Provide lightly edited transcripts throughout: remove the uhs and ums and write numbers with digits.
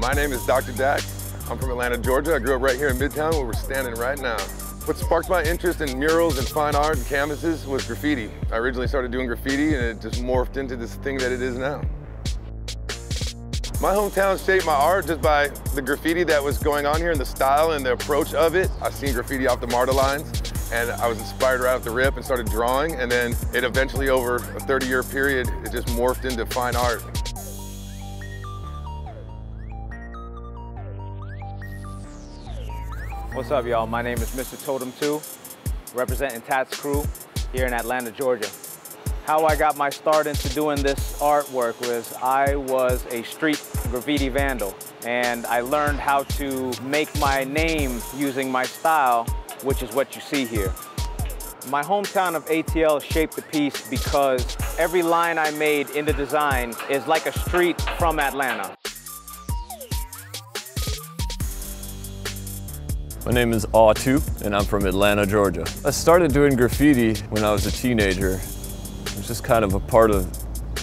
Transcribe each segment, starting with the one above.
My name is Dr. Dak. I'm from Atlanta, Georgia. I grew up right here in Midtown where we're standing right now. What sparked my interest in murals and fine art and canvases was graffiti. I originally started doing graffiti and it just morphed into this thing that it is now. My hometown shaped my art just by the graffiti that was going on here and the style and the approach of it. I seen graffiti off the MARTA lines and I was inspired right off the rip and started drawing, and then it eventually, over a 30-year period, it just morphed into fine art. What's up, y'all? My name is Mr. Totem 2, representing Tats Crew here in Atlanta, Georgia. How I got my start into doing this artwork was I was a street graffiti vandal, and I learned how to make my name using my style, which is what you see here. My hometown of ATL shaped the piece because every line I made in the design is like a street from Atlanta. My name is Aw2, and I'm from Atlanta, Georgia. I started doing graffiti when I was a teenager. It was just kind of a part of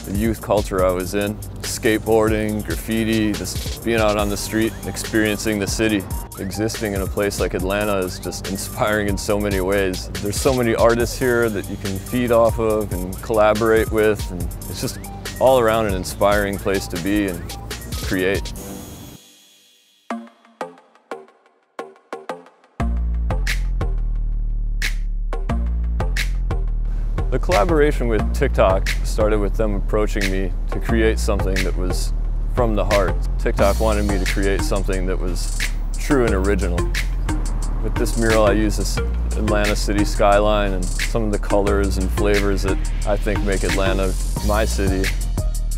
the youth culture I was in. Skateboarding, graffiti, just being out on the street, experiencing the city. Existing in a place like Atlanta is just inspiring in so many ways. There's so many artists here that you can feed off of and collaborate with, and it's just all around an inspiring place to be and create. The collaboration with TikTok started with them approaching me to create something that was from the heart. TikTok wanted me to create something that was true and original. With this mural, I use this Atlanta city skyline and some of the colors and flavors that I think make Atlanta my city.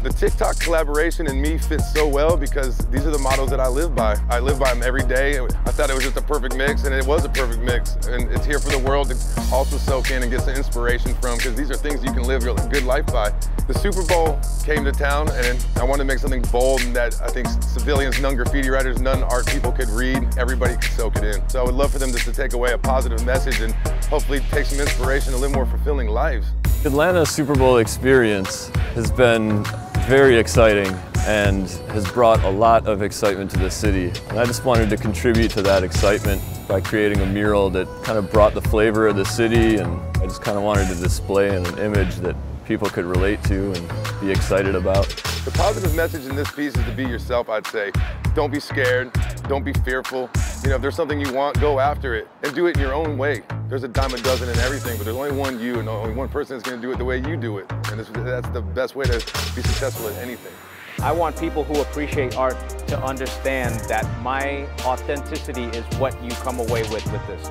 The TikTok collaboration and me fits so well because these are the models that I live by. I live by them every day. I thought it was just a perfect mix, and it was a perfect mix. And it's here for the world to also soak in and get some inspiration from, because these are things you can live your good life by. The Super Bowl came to town, and I wanted to make something bold and that I think civilians, non-graffiti writers, non-art people could read. Everybody could soak it in. So I would love for them just to take away a positive message and hopefully take some inspiration to live more fulfilling lives. Atlanta's Super Bowl experience has been very exciting and has brought a lot of excitement to the city. And I just wanted to contribute to that excitement by creating a mural that kind of brought the flavor of the city, and I just kind of wanted to display an image that people could relate to and be excited about. The positive message in this piece is to be yourself, I'd say. Don't be scared, don't be fearful. You know, if there's something you want, go after it and do it in your own way. There's a dime a dozen in everything, but there's only one you, and only one person that's going to do it the way you do it. And that's the best way to be successful at anything. I want people who appreciate art to understand that my authenticity is what you come away with this.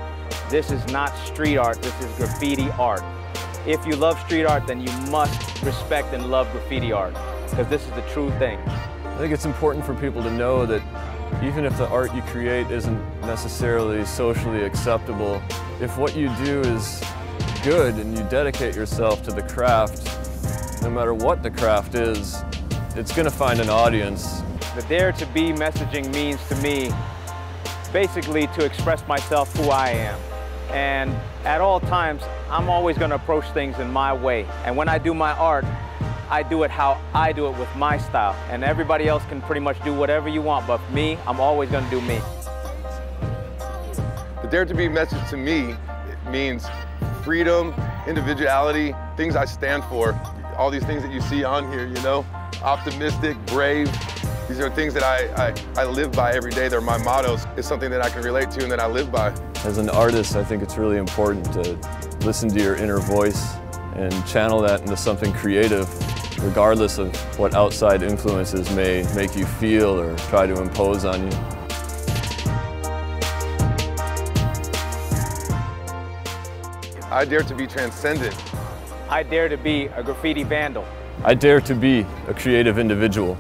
This is not street art, this is graffiti art. If you love street art, then you must respect and love graffiti art, because this is the true thing. I think it's important for people to know that even if the art you create isn't necessarily socially acceptable, if what you do is good and you dedicate yourself to the craft, no matter what the craft is, it's going to find an audience. The Dare to Be messaging means to me basically to express myself, who I am. And at all times, I'm always going to approach things in my way. And when I do my art, I do it how I do it with my style. And everybody else can pretty much do whatever you want, but for me, I'm always going to do me. The Dare to Be message to me, it means freedom, individuality, things I stand for. All these things that you see on here, you know, optimistic, brave. These are things that I live by every day. They're my mottos. It's something that I can relate to and that I live by. As an artist, I think it's really important to listen to your inner voice and channel that into something creative, regardless of what outside influences may make you feel or try to impose on you. I dare to be transcendent. I dare to be a graffiti vandal. I dare to be a creative individual.